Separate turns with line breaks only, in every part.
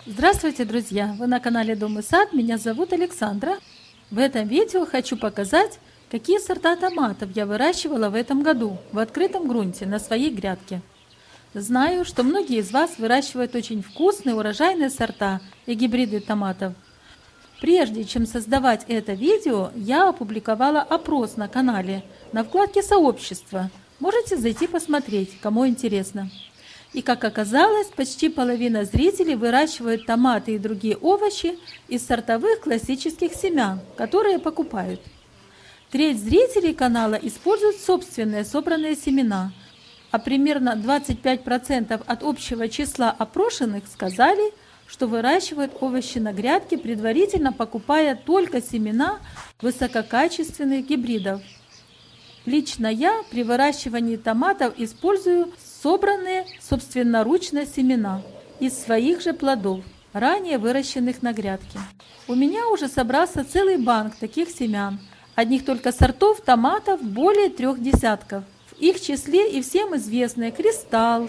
Здравствуйте, друзья! Вы на канале Дом и Сад, меня зовут Александра. В этом видео хочу показать, какие сорта томатов я выращивала в этом году в открытом грунте на своей грядке. Знаю, что многие из вас выращивают очень вкусные урожайные сорта и гибриды томатов. Прежде чем создавать это видео, я опубликовала опрос на канале на вкладке «Сообщество». Можете зайти посмотреть, кому интересно. И как оказалось, почти половина зрителей выращивают томаты и другие овощи из сортовых классических семян, которые покупают. Треть зрителей канала используют собственные собранные семена, а примерно 25% от общего числа опрошенных сказали, что выращивают овощи на грядке, предварительно покупая только семена высококачественных гибридов. Лично я при выращивании томатов использую собранные собственноручно семена из своих же плодов, ранее выращенных на грядке. У меня уже собрался целый банк таких семян, одних только сортов томатов более 3 десятков. В их числе и всем известные Кристалл,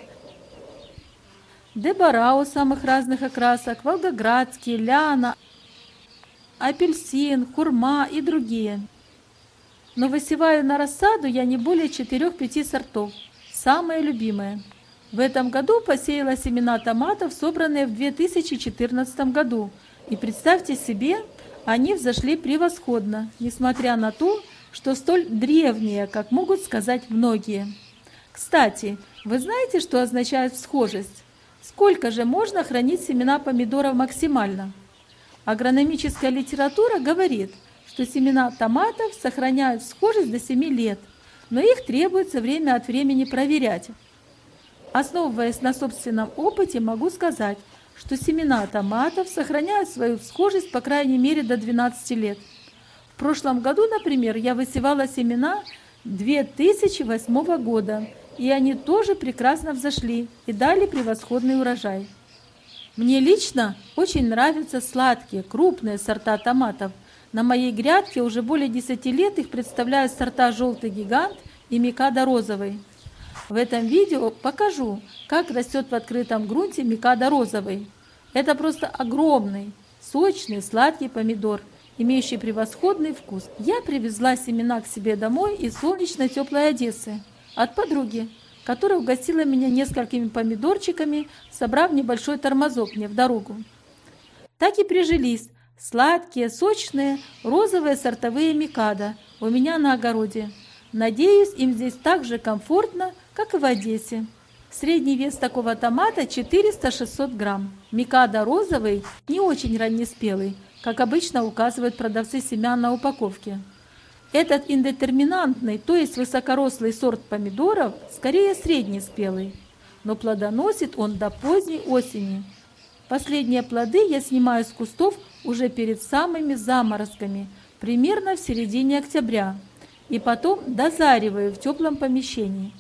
Дебарау самых разных окрасок, Волгоградский, Ляна, Апельсин, Хурма и другие. Но высеваю на рассаду я не более 4-5 сортов, самые любимые. В этом году посеяла семена томатов, собранные в 2014 году. И представьте себе, они взошли превосходно, несмотря на то, что столь древние, как могут сказать многие. Кстати, вы знаете, что означает всхожесть? Сколько же можно хранить семена помидоров максимально? Агрономическая литература говорит, что семена томатов сохраняют всхожесть до 7 лет, но их требуется время от времени проверять. Основываясь на собственном опыте, могу сказать, что семена томатов сохраняют свою всхожесть по крайней мере до 12 лет. В прошлом году, например, я высевала семена 2008 года, и они тоже прекрасно взошли и дали превосходный урожай. Мне лично очень нравятся сладкие, крупные сорта томатов. На моей грядке уже более 10 лет их представляют сорта «Желтый гигант» и «Микадо розовый». В этом видео покажу, как растет в открытом грунте «Микадо розовый». Это просто огромный, сочный, сладкий помидор, имеющий превосходный вкус. Я привезла семена к себе домой из солнечной теплой Одессы от подруги, которая угостила меня несколькими помидорчиками, собрав небольшой тормозок мне в дорогу. Так и прижились сладкие, сочные, розовые сортовые микадо у меня на огороде. Надеюсь, им здесь так же комфортно, как и в Одессе. Средний вес такого томата 400-600 грамм. Микадо розовый не очень раннеспелый, как обычно указывают продавцы семян на упаковке. Этот индетерминантный, то есть высокорослый сорт помидоров, скорее среднеспелый, но плодоносит он до поздней осени. Последние плоды я снимаю с кустов уже перед самыми заморозками, примерно в середине октября, и потом дозариваю в теплом помещении.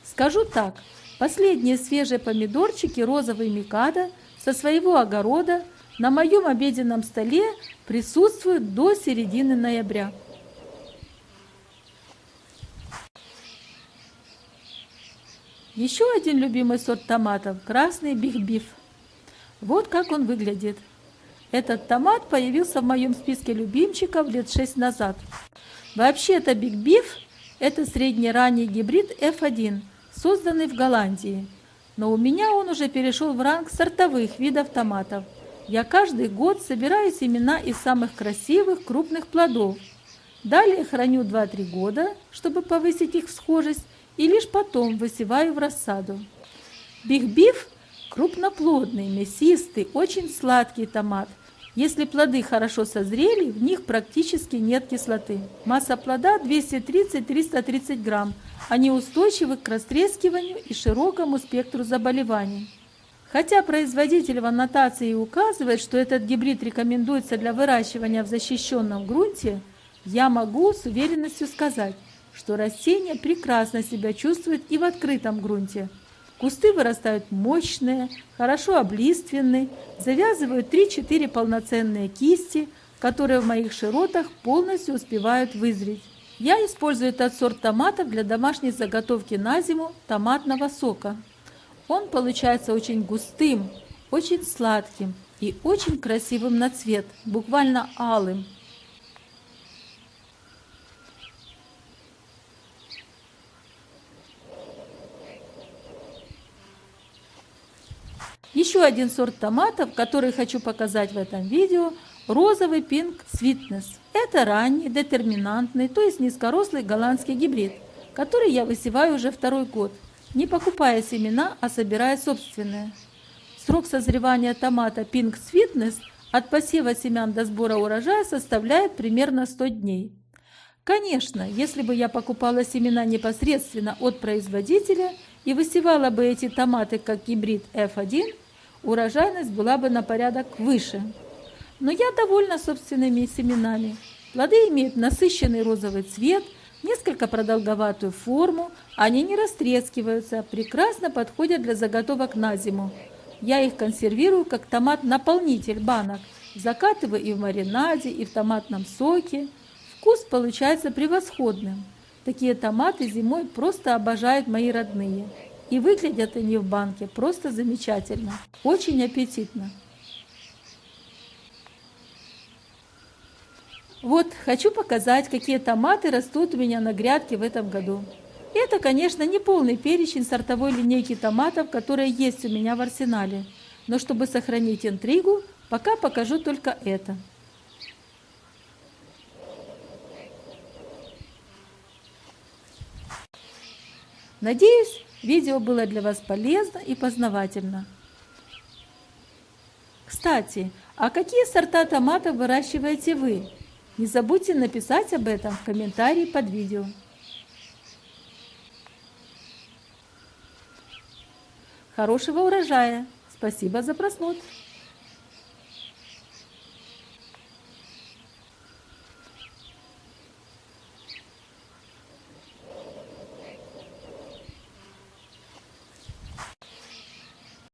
Скажу так, последние свежие помидорчики розовый микадо со своего огорода на моем обеденном столе присутствуют до середины ноября. Еще один любимый сорт томатов – красный Биг Биф. Вот как он выглядит. Этот томат появился в моем списке любимчиков лет 6 назад. Вообще-то Биг Биф – это средне-ранний гибрид F1, созданный в Голландии. Но у меня он уже перешел в ранг сортовых видов томатов. Я каждый год собираю семена из самых красивых крупных плодов. Далее храню 2-3 года, чтобы повысить их всхожесть, и лишь потом высеваю в рассаду. Биг Биф – крупноплодный, мясистый, очень сладкий томат. Если плоды хорошо созрели, в них практически нет кислоты. Масса плода 230-330 грамм. Они устойчивы к растрескиванию и широкому спектру заболеваний. Хотя производитель в аннотации указывает, что этот гибрид рекомендуется для выращивания в защищенном грунте, я могу с уверенностью сказать, что растения прекрасно себя чувствуют и в открытом грунте. Кусты вырастают мощные, хорошо облиственные, завязывают 3-4 полноценные кисти, которые в моих широтах полностью успевают вызреть. Я использую этот сорт томатов для домашней заготовки на зиму томатного сока. Он получается очень густым, очень сладким и очень красивым на цвет, буквально алым. Еще один сорт томатов, который хочу показать в этом видео, розовый Pink Sweetness. Это ранний, детерминантный, то есть низкорослый голландский гибрид, который я высеваю уже второй год, не покупая семена, а собирая собственные. Срок созревания томата Pink Sweetness от посева семян до сбора урожая составляет примерно 100 дней. Конечно, если бы я покупала семена непосредственно от производителя и высевала бы эти томаты как гибрид F1, урожайность была бы на порядок выше. Но я довольна собственными семенами. Плоды имеют насыщенный розовый цвет, несколько продолговатую форму, они не растрескиваются, прекрасно подходят для заготовок на зиму. Я их консервирую как томат-наполнитель банок, закатываю и в маринаде, и в томатном соке. Вкус получается превосходным. Такие томаты зимой просто обожают мои родные. И выглядят они в банке просто замечательно, очень аппетитно. Вот, хочу показать, какие томаты растут у меня на грядке в этом году. Это, конечно, не полный перечень сортовой линейки томатов, которые есть у меня в арсенале. Но чтобы сохранить интригу, пока покажу только это. Надеюсь, видео было для вас полезно и познавательно. Кстати, а какие сорта томатов выращиваете вы? Не забудьте написать об этом в комментарии под видео. Хорошего урожая! Спасибо за просмотр!